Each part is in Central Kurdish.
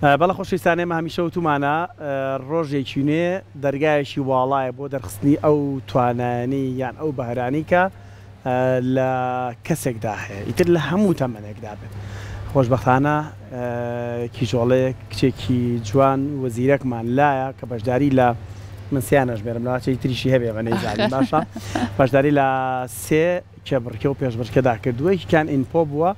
بەڵە خۆشەویستانێمە هەمیشە وتمانە ڕۆژێکی نوێ دەرگایەکی واڵایە بۆ دەرخستنی ئەو توانانی یان ئەو بەهرانی کە لە کەسێکدا هەیە ئیتر لە هەموو تەمەنێکدا بێت. خۆشبەختانە کیژۆڵەیەک کچێکی جوان وەزیرەکمان لایە کە بەشداری لە منسیانەش بێرم لاچەی تریشی هەبێ بە نەیزانی باشە بەشداری لە سێ کێبڕکە و پێشبڕکەدا کردووەیەکیان ئینپۆ بووە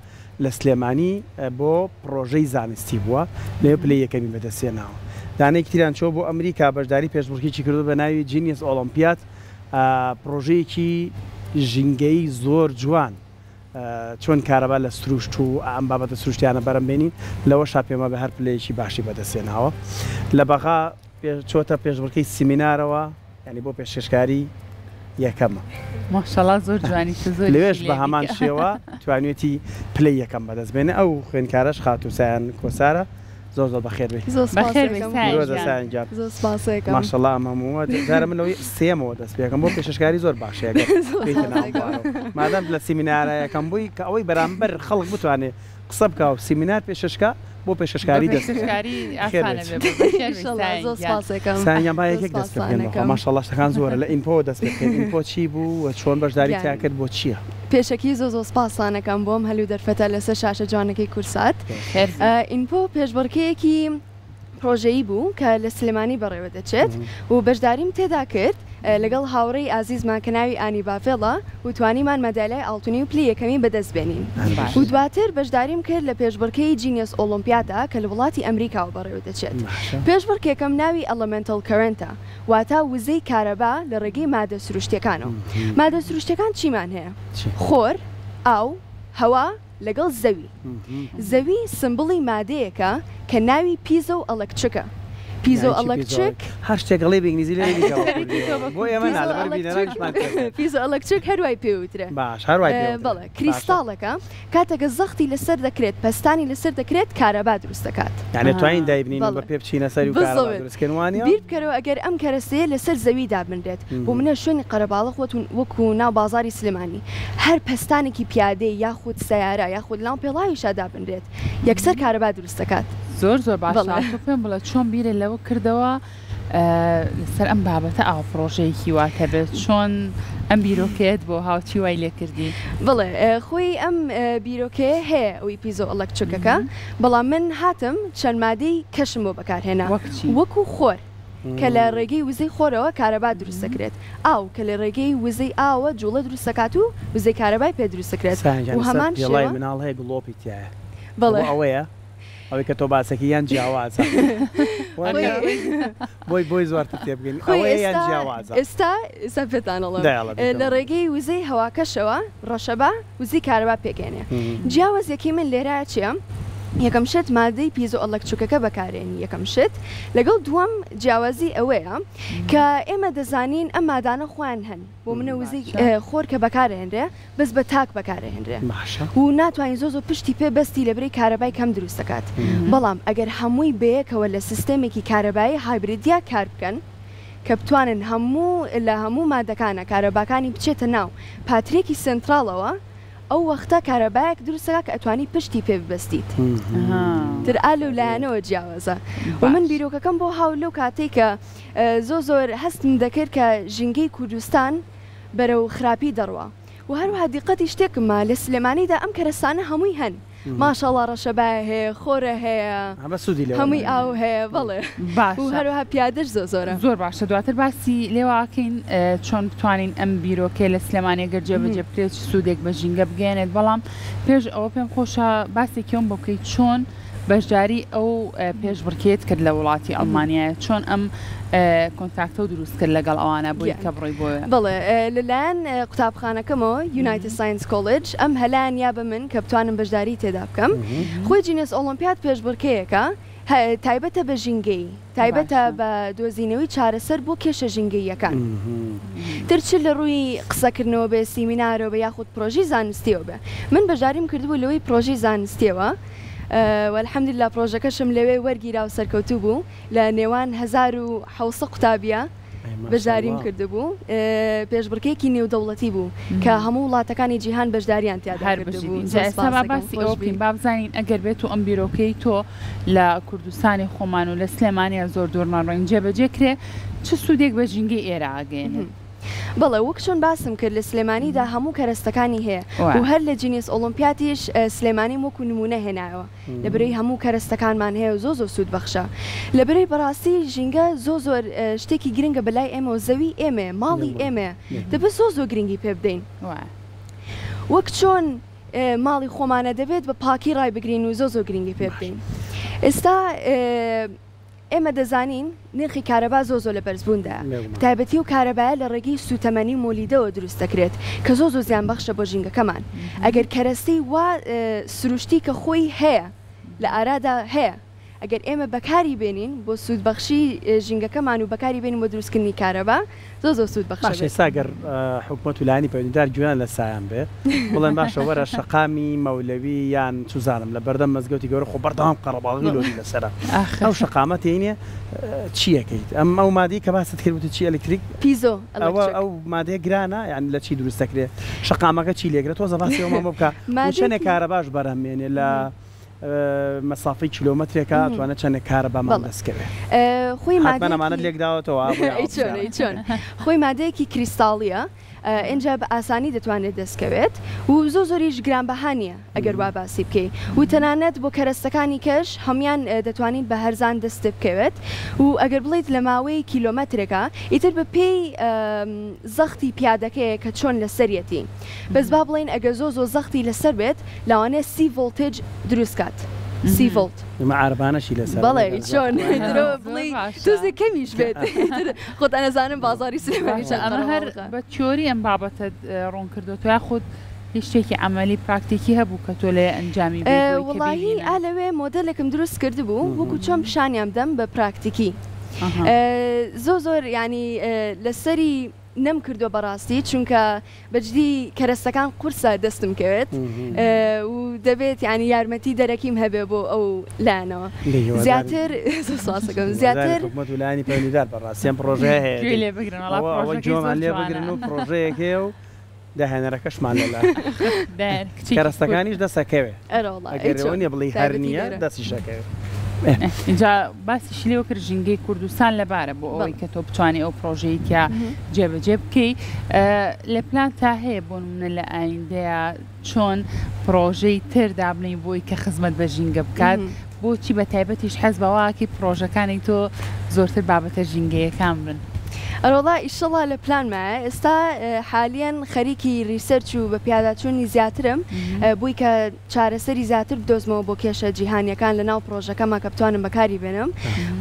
لە سلێمانی بۆ پرۆژەی زانستی بووە لێ پلەی یەکەمی بەدەستێناوە. دانەیەکی تیران چۆ بۆ ئەمریکا بەشداری پێشبڕکێکی کردو بە ناوی جینیس ئۆلۆمپیاد، پرۆژەیەکی ژینگەی زۆر جوان چۆن کارەبا لە سروشت و ئەم بابەتە سروشتیانە بەرەم بێنین لەوەشا پێمە بە هەر پلەیەکی باشی بەدەستێناوە. لە بەغا چۆتە پێشبڕکەی سیمینارەوە ینی بۆ پێشکەشکاری یەکەمە. ماشەڵڵا زۆر جوانی لەوێش بە هەمان شێوە توانێتی پلەی یەکەم بەدەست بێنێ. ئەو خوێنکارەش خاتوسایان کۆسارە زۆر زۆر بەخێر بێ. ماشەڵڵا ئەمەمەوە دارە منەوەی سێمەوە دەست پێکەم بۆ پێشکاری زۆر باشەیە مادەم لە سیمینارە یەکەم بووی کە ئەوەی بەرامبەر خەڵک بتوانێت قسە بکە و سیمینار پێشکە بۆ پێشکاری دەستیان باەکێک دەست پێکەن ماشەڵڵا شتەکان زۆرە لە ئینپۆ دەست پێکەن. ئینپۆ چی بوو و چۆن بەشداری تیا کرد بۆ چییە؟ پێشەکی زۆ سپاسانەکەم بۆم هەلو دەرفەتە لەسەر شاشە جوانەکەی کورسات. ئینپۆ پێشبڕکەیەکی پرۆژەیی بوو کە لە سلێمانی بەڕێوە دەچێت و بەشداریم تێدا کرد لەگەڵ هاوڕێی ئازیزمان کە ناوی ئانی بافێڵە و توانیمان مەدالای ئاڵتونی و پلی یەکەمی بەدەست بێنین و دواتر بەشداریم کرد لە پێشبڕکەی جینیس ئۆلۆمپیادا کە لە وڵاتی ئەمریکاوە بەڕێوە دەچێت. پێشبڕکێکم ناوی ئەلەمنتەڵ کەرنتە واتە وزەی کارەبا لە ڕێگەی مادە سروشتیەکانەوە. مادە سروشتەکان چیمان هەیە؟ خۆر، ئاو، هەوا لەگەڵ زەوی. زەوی سمبڵی مادەیەکە کە ناوی پیزە و ئەلەکتریکە. پیزۆ ئەلەکتریک هەر شتێکڵێ بەنگلیزی لێ بۆ ئێمە پیزۆ ئەلەکتریک هەروای پێوترە. باش هەروای بەڵێ کریستاڵەکە کاتێکە زەختی لەسەر دەکرێت پەستانی لەسەر دەکرێت کارەبا دروست دەکات. یانێ توانین دایبنین بە پێ بچینە سەر و دروستکردنوانیە. بیر بکەرەوە ئەگەر ئەم کەرەستەیە لەسەر زەوی دابنرێت بۆ منە شوێنی قەرەباڵغ وەکو ناو بازاری سلێمانی هەر پەستانێکی پیادەی یاخود سەیارە یاخود لاو پێڵاویشا دابنرێت یەکسەر کارەبا دروست دەکات. زۆر زۆر باشە پێم بڵێ چۆن بیرە لەوە کردەوە لەسەر ئەم بابەتە ئاو پرۆژەیەکی واتە بێت چۆن ئەم بیرۆکێت بۆ هاوچی وای لێ کردی؟ بڵێ خۆی ئەم بیرۆکەیە هەیە ئەوی پیزۆ ئەلەکتریکەکە بەڵام من هاتم چەند مادەی کەشم بۆ بەکارهێنا وەکو خۆر کە لە ڕێگەی وزەی خۆرەوە کارەبا دروست دەکرێت، ئاو کە لە ڕێگەی وزەی ئاوە جوڵە دروست دەکات و وزەی کارەبای پێ دروست دەکرێت و هەمان شێوە مناڵ هەیە گڵۆپی تایە. بڵێ ئەوەیە ئەوەی کە تۆ باسەکە یان جیاوازە بۆی زۆرتر تێبگەین ئەوەیان جیاوازە. ئێستا پێتانەڵە لە ڕێگەی وزەی هەواکەشەوە ڕەشەبا وزەی کارەبا پێگەێنێ. جیاوازیەکی من لێرایە چییە؟ یەکەم شت مادەی پیزۆ ئەلەکتریکەکە بەکارێنی. یەکەم شت لەگەڵ دووەم جیاوازی ئەوەیە کە ئێمە دەزانین ئەم مادانە خوان هەن بۆ منە وزەی خۆر کە بەکارهێنرێ بەس بە تاک بەکارهێنرێ و ناتوانین زۆ پشتی پێ بەستی لەبرەی کارەبای کەم دروست دەکات. بەڵام ئەگەر هەمووی بەیەکەوە لە سیستەمێکی کارەبایی هایبریدیا کار بکەن کە بتوانن لە هەموو مادەکانە کارەباکانی بچێتە ناو پاترێکی سنتراڵەوە ئەو وەختە کارەبایەک دروستەکە کە ئەتوانی پشتی پێ ببەستیت تر ئالو لایەنەوە جیاوازە. و من بیرۆکەکەم بۆ هاو لەو کاتێک کە زۆر هەستم دەکرد کە ژینگەی کوردستان بەرەو خراپی دەڕوە و هەروەها دیقەتی شتێکمە لە سلێمانیدا ئەم کەرەستانە هەمووی هەن ماشەڵڵا ڕەشەبای هەیە خۆرە هەیە هەمووی ئاو هەیە بڵێ و هەروەها پیادەش زۆرە. زۆر باشە دواتر باسی لێواکەین چۆن بتوانین ئەم بیرۆکەی لە سلێمانێ گەرجێ بەجێ بکرێت سوودێک بە ژینگە بگەێنێت. بەڵام پێش ئەوە پێم خۆشە باسێکیەوەم بۆ بکەیت چۆن بەشداری ئەو پێشبڕکێت کرد لە وڵاتی ئەڵمانیایە چۆن ئەم کۆنتاکتە و دروست کرد لەگەڵ ئەوانە بۆی کە بڕۆی بۆیە. بڵێ لەلایەن قوتابخانەکەمەوە یونایتد ساینس کۆلج ئەم هەلایەن یا بە من کە بتوانم بەشداری تێدا بکەم. خۆی جینیس ئۆلۆمپیاد پێشبڕکەیەکە تایبەتە بە ژینگەی تایبەتە بە دۆزینەوەی چارەسەر بۆ کێشە ژینگەییەکان ترچ لە ڕووی قسەکردنەوە بێ سیمینارەوە بە یاخود پرۆژی زانستیەوە بێ. من بەشداریم کردبوو لەوەی پرۆژی زانستیەوە والحەمدلله پرۆژەکەشم لەوێ وەرگیرا و سەرکەوتوو بوو لە نێوان 1700 قوتابیە بەشداریم کردبوو پێشبڕکێکی نێودەوڵەتی بوو کە هەموو وڵاتەکانی جیهان بەشداریان تیادا کردبوو. ئێستا باسی ئەوە بکەین با بزانین ئەگەر بێت و ئەم بیرۆکەی تۆ لە کوردستانی خۆمان و لە سلێمانیا زۆر دوورناڕۆین جێبەجێ کرێ چ سوودێک بە ژینگەی ئێرە ئاگەێنێت؟ بەڵێ وەک چۆن باسم کرد لە سلێمانیدا هەموو کەرەستەکانی هەیە و هەر لە جینیس ئۆلۆمپیاتیش سلێمانی وەکو نمونە هێنایەوە لەبەرەی هەموو کەرەستەکانمان هەیە و زۆر سوود بەخشە. لەبەرەی بەڕاستی ژینگە زۆر شتێکی گرنگە بەلای ئێمە و زەوی ئێمە ماڵی ئێمە دەبێت زۆر گرنگی پێ بدەین وەک چۆن ماڵی خۆمانە دەبێت بە پاکی ڕای بگرین و زۆر گرنگی پێ بدەین. ئێستا ئێمە دەزانین نرخی کارەبا زۆر لە بەرزبووندا تایبەتی و کارەبایە لە ڕێگەی سوتەمەنی مۆلیدەوە دروست دەکرێت کە زۆر زیان بەخشە بۆ ژینگەکەمان. ئەگەر کەرەستەی وا سروشتی کە خۆی هەیە لە ئارادا هەیە ئەگەر ئێمە بەکاری بێنین بۆ سوودبەخشی ژینگەکەمان و بەکاری بێنین بۆ دروستکردنی کارەبا زۆر سوود بەخشە. ساگەر حکوومەت و لایەنی پەیوەندیدار گوێیان لە سایان بێ بڵێن باشە وەرە شەقامی مەولەوی یان چوزانم لە بەردەم مەزگەوتی گەورە خۆ بەردەوام قەرەباڵغی لۆری لەسەرە ئەو شەقامە تێنێ چیەکەیت ئەم ئەو مادەی کە باست کردوتە چی ئەلکتریک پیزۆ ئەو مادەیە گرانە یان لە چی دروست دەکرێت شەقامەکە چی لێگرێت تۆزە باسی ئەومان بۆ بکە چەندێک کارەباش بەرهەمێنێ لە مەسافەی کیلۆمەترێکە توانێت چەندێک کارەبامان دەستکەوێت خۆی مادەمانە لێک داوەتەوە چۆن خۆی مادەیەکی کریستاڵیە اینجا بە ئاسانی دەتوانێت دەستکەوێت و زۆریش گرانبەهانیە ئەگەر وا باسی بکەیت و تەنانەت بۆ کەرەستەکانی کەش هەمان دەتوانین بە هەرزان دەست بکەوێت و ئەگەر بڵیت لە ماوەی کیلۆمەترێکە ئیتر بە پێی زەختی پیادەکەیە کە چۆن لەسەرەتی بەس با بڵین ئەگەر زۆر زەختی لەسەر بێت لەوانەیە 30 ڤۆڵتێج دروستکات 30 ڤۆڵت عربانەشی لەسەر بەڵێ چۆن توزی کەمیش بێت خۆت ئەنەزانم بازاری سلێمانی ئەمە هەر بە تیۆری ئەم بابەتە ڕوون کردوەوە یا خۆت هیچ ئەمەلی پراکتیکی هەبوو کە تۆ لێ ئەنجامی وڵی ئالەوێ مۆدلێکم دروست کردبوو وەکو چۆن پیشانیان دەم بە پراکتیکی زۆر ینی لەسەری نەم کردووە بەڕاستی چونکە بەجددی کەرەستەکان قورسە دەستم کەوێت و دەبێت ینی یارمەتی دەرەکیم هەبێ بۆ ئەو لایەنەوە زیاتر ساسەکەم زیاتر لانی پەیوەندیدار بەڕاستیان پرۆژه هەیە لێ بگرن و پرۆژەیەکێ و داهێنەرەکەشمان لەلا کەرەستەکانیش دەسەکەوێ ئەگەرەوە بڵی هەر نییە دەستیشەکەوێت. اینجا باسی لێوە کرد ژینگەی کوردستان لەبارە بۆ ئەوەی کە تۆ بتوانێت ئەو پرۆژەیەکە جێبەجێ بکەی لە پلان تا هەیە بۆ نمونە لە ئایندەیە چۆن پرۆژەی تر دابنەی بۆی کە خزمەت بە ژینگە بکات بۆچی بە تایبەتیش حەز بەواکی پرۆژەکانی تۆ زۆرتر بابەتە ژینگەیەکان بن. ئەرۆڵا ئیشەڵا لە پلانمایە ئێستا حالیان خەریکی ریسەرچ و بە پیاداچوونی زیاترم بووی کە چارەسەری زیاتر بدۆزمەوە بۆ کێشە جیهانیەکان لە ناو پرۆژەکەمە کە بتوانم بەکاری بێنم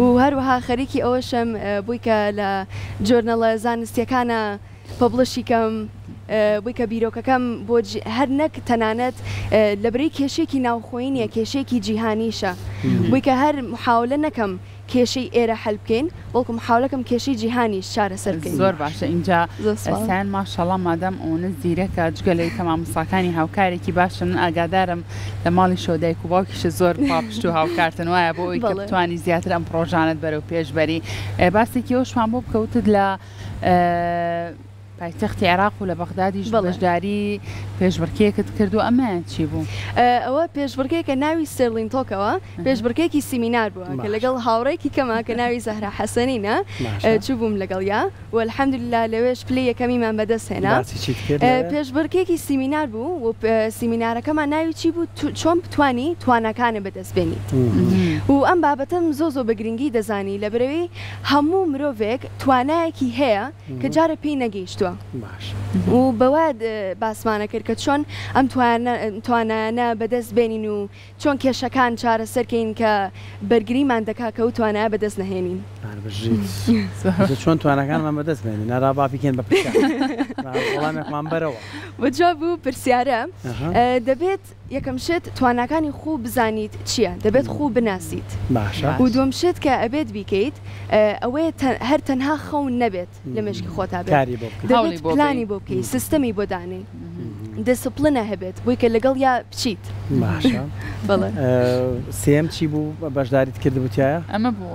و هەروەها خەریکی ئەوەشم بووی کە لە جۆرنەڵە زانستیەکانە پەبلشی کەم بووی کە بیرۆکەکەم بۆ هەر نەک تەنانەت لەبەرەی کێشێکی ناوخۆینیە کێشێکی جیهانیشە بووی کە هەر محاولە نەکەم کێشەی ئێرە هەل بکەین بەڵکو محاولەکەم کێشەی جیهانیش چارەسەر بکەین. زۆر باشە اینجا ئەسان ماشەڵڵا مادەم ئەوە زیرەکە جگەلەی تەمامساکانی هاوکارێکی باشە من ئاگادارم لە ماڵی شۆدایک و باوکیشە زۆر پاپشت و هاوکارتن وایە بۆ ئەوی کە بتوانی زیاتر ئەم پرۆژانت بەرەو پێشبەری باسێکی ئەوشمان بۆ بکەوتت لە پایتەختی عێراق و لە بەغدادیش بەشداری پێشبڕکێکت کردو ئەمە چی بوو؟ ئەوە پێشبڕکێکە ناوی سێرلین تۆکەوە پێشبڕکێکی سیمینار بووە کە لەگەڵ هاوڕێکی کەمە کە ناوی زەهرا حەسەنینە چوو بووم لەگەڵیا و الحەمدوللا لەوێش پلەی یەکەمیمان بەدەست هێنا پێشبڕکێکی سیمینار بوو و سیمینارەکەمان ناوی چی بوو چۆن بتوانی توانەکانە بەدەستبێنیت و ئەم بابەتم زۆ بە گرنگی دەزانی لە برەوەی هەموو مرۆڤێک توانایەکی هەیە کە جارە پێی نەگەیشتووە و بەوا باسمانە کرد کە چۆن ئەم توانانە بەدەست بێنین و چۆن کێشەکان چارەسەرکەین کە بەرگریمان دەکا کە و توانایە بەدەست نەهێنین چۆن توانەکانمان بەدەست بێنین نارا باپیکێن بە وەڵامێکمان بەرەوە وەجا بوو پرسیارە دەبێت یەکەم شت توانەکانی خوو بزانیت چییە دەبێت خوو بناسیت و دووەم شت کە ئەبێت بیکەیت ئەوەیە هەر تەنها خەون نەبێت لە مشکی خۆتا بێت دەبێت پلانی بۆ بکەیت سیستەمی بۆ دانێ دەسپلنە هەبێت بۆی کە لەگەڵ یا بچیت باشە سێم چی بوو بەشداریت کردبووتیایە؟ ئەمە بوو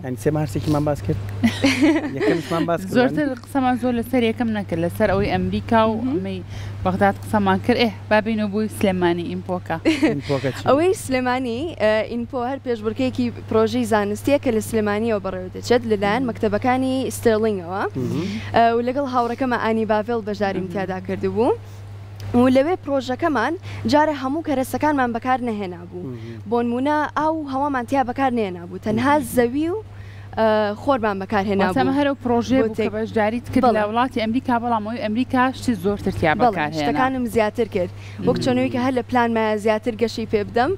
ئەنی سێمە هەرسێکیمان باس کرد یەکەمشمان باس کرد زۆرتر قسەمان زۆر لەسەر یەکەم نەکرد لەسەر ئەوەی ئەمریکا و ئەمەی بەغداد قسەمان کرد بابینەوە بووی سلێمانی ئیمپۆکە ئەوەی سلێمانی ئینپۆ هەر پێشبڕکەیەکی پرۆژەی زانستیە کە لە سلێمانیەوە بەڕێوە دەچێت لەلایەن مەکتەبەکانی ستێرلینگەوە و لەگەڵ هاوڕەکەمە ئانی باڤێڵ بەشداریم تیادا کردبوو و لەوێ پرۆژەکەمان جارە هەموو کەرەسەکانمان بەکار نەهێنابوو بۆ نمونە ئاو هەوامان تیا بەکار نێنابوو تەنها زەوی و خۆرمان بەکارهێنابوو هەرو پرۆژێ بەشداریت کرد لە وڵاتی ئەمریکا بەڵامەوەی ئەمریکا شتی زۆرتر تیا بەکارهێنا شتەکانم زیاتر کرد وەک چۆنەوەی کە هەر لە پلانمایە زیاتر گەشەی پێ بدەم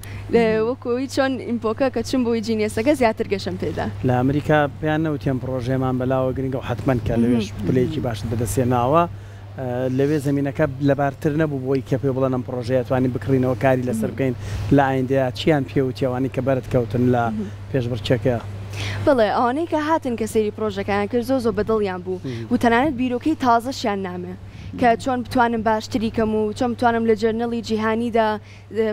وەکەوەی چۆن ئیمپۆکە کە چم بۆی جینێسەکە زیاتر گەشم پێدا لە ئەمریکا پێیان نەوتیان پرۆژێمان بەلاوە گرنگە و حتمەن کە لەوێش پلەیەکی باشت بەدەستێناوە لەوێ زمینەکە لەبارتر نەبوو بۆی کە پێ بڵێنم پرۆژەیە توانین بکڕینەوە کاری لەسەر بکەین لە ئایندەیە چیان پێوتیەوانی کە بەرت کەوتن لە پێشبڕچەکە بڵێ ئەوانەی کە هاتن کە سەیری پرۆژەکان کرد زۆ بەدڵیان بوو و تەنانەت بیرۆکەی تازەشیان نامێ کە چۆن بتوانم باشتری کەم و چۆن بتوانم لە جەرنەڵی جیهانیدا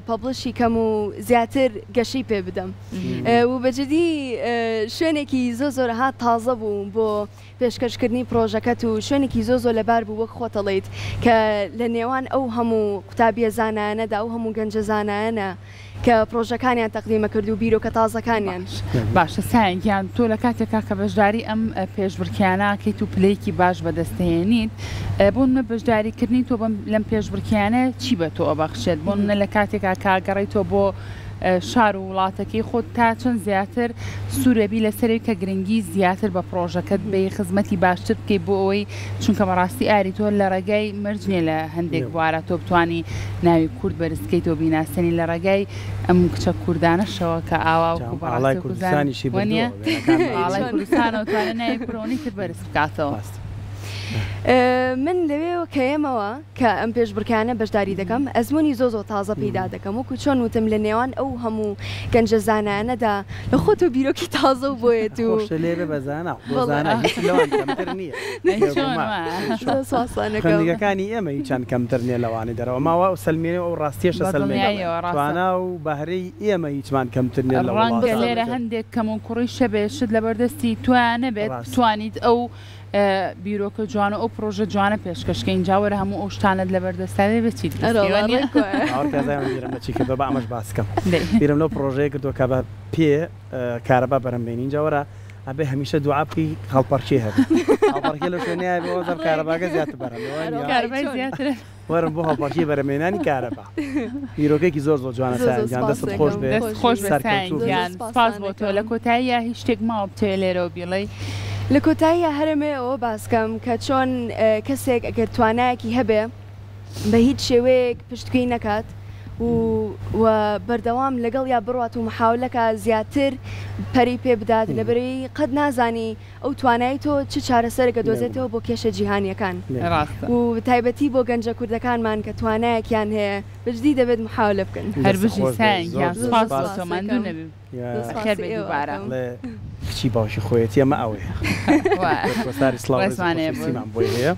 پەبلشی کەم و زیاتر گەشەی پێ بدەم و بەجددی شوێنێکی زۆرها تازە بوو بۆ پێشکەشکردنی پرۆژەکەت و شوێنێکی زۆ لەبار بوو وەک خۆتەڵیت کە لە نێوان ئەو هەموو قوتابیە زانایانەدا ئەو هەموو گەنجە زانایانە کە پرۆژەکانیان تەقدیمە کرد و بیرۆکە تازەکانیان باشە سایەنگیان تۆ لە کاتێکا کە بەشداری ئەم پێشبڕکیانەکەیت و پلەیەکی باش بەدەستهێنیت بۆ منە بەشداریکردنی تۆ لەم پێشبڕکیانە چی بە تۆ ئەبەخشێت بۆ منە لە کاتێکا کاگەڕیتۆ بۆ شار و وڵاتەکەی خۆت تا چەند زیاتر سوورەبی لەسەری کە گرنگی زیاتر بە پرۆژەکەت بێ خزمەتی باشتر بکەی بۆ ئەوەی چونکە بەڕاستی ئاری تۆ لە ڕێگای مەرجێ لە هەندێک بوارە تۆ بتانی ناوی کورد بەرزکەیت و بیناسەنی لە ڕێگای ئەم کچە کوردانەشەوە کە ئاوا ئاڵای کوردستانیشی وەنیە ئاڵای کوردستانەوە توانە ناوی پرۆنی تر بەرز بکاتەوە من لەوێەوە کە ئێمەوە کە ئەم پێشبڕکانە بەشداری دەکەم ئەزمموی زۆ تازە پێدا دەکەم وەکو چۆن وتم لە نێوان ئەو هەموو گەنجە زانانەدا لە خۆت و بیرۆکی تازە و بۆیێت و لێرە بەزانە نییەکانی ئێمە هیچان کەمتر نیە لەوانی دەرەوە ماوە و سلمێنێ و ڕاستیێشە سلمێنێوانە و بەهرەی ئێمە هیچمان کەمتر نیە لە ڕەنگە لێرە هەندێک کەم و کوڕی شەبێشت لە بەردەستی توانە بێت توانیت ئەو بیرۆکە جوانە ئەو پرۆژە جوانە پێشکەشکەین جاوەرە هەموو ئەو شتانت لە بەردەستانی بچیت چی کردەوە بە ئەمەش باسکەم بیرم لەو پرۆژەیە کردووە کە بە پێ کارەبا بەرەمبێنین جاوەرە ئەبێ هەمیشە دوعا بکەی هەڵپەرچێ هەبێت هەڵپەرکێ لەو شوێنەیە بۆ کارەباگە زیاتر بەرەمێ وەرم بۆ هەڵپەرچی بەرەمێنانی کارەبا بیرۆکێکی زۆر جوانە سایەنجان دەست خۆش بێت خۆش سەرکەوتوو سپاس بۆ تۆ لە کۆتاییە هیچ شتێک ماوە بتوێ لێرەوە بیڵێ لە کۆتاییە هەرمێ ئەوە باسکەم کە چۆن کەسێک ئەگەر توانایەکی هەبێ بە هیچ شێوەیەک پشتگوێی نەکات و بەردەوام لەگەڵ یا بڕات و محاولەکە زیاتر پەری پێ بدات لەبەرەوەی قەت نازانی ئەو توانایی تۆ چ چارەسەرێکە دۆزێتەوە بۆ کێشە جیهانیەکان و تایبەتی بۆ گەنجە کوردەکانمان کە توانایەکیان هەیە بەجددی دەبێت محاولە بکەن هەربژی سایەنگیان سپاس بۆ تۆماندوو نەبی خێر بێ دووبارە کچی باشی خۆیەتی ئەمە ئەوەیە ساری سڵاو بۆی هەیە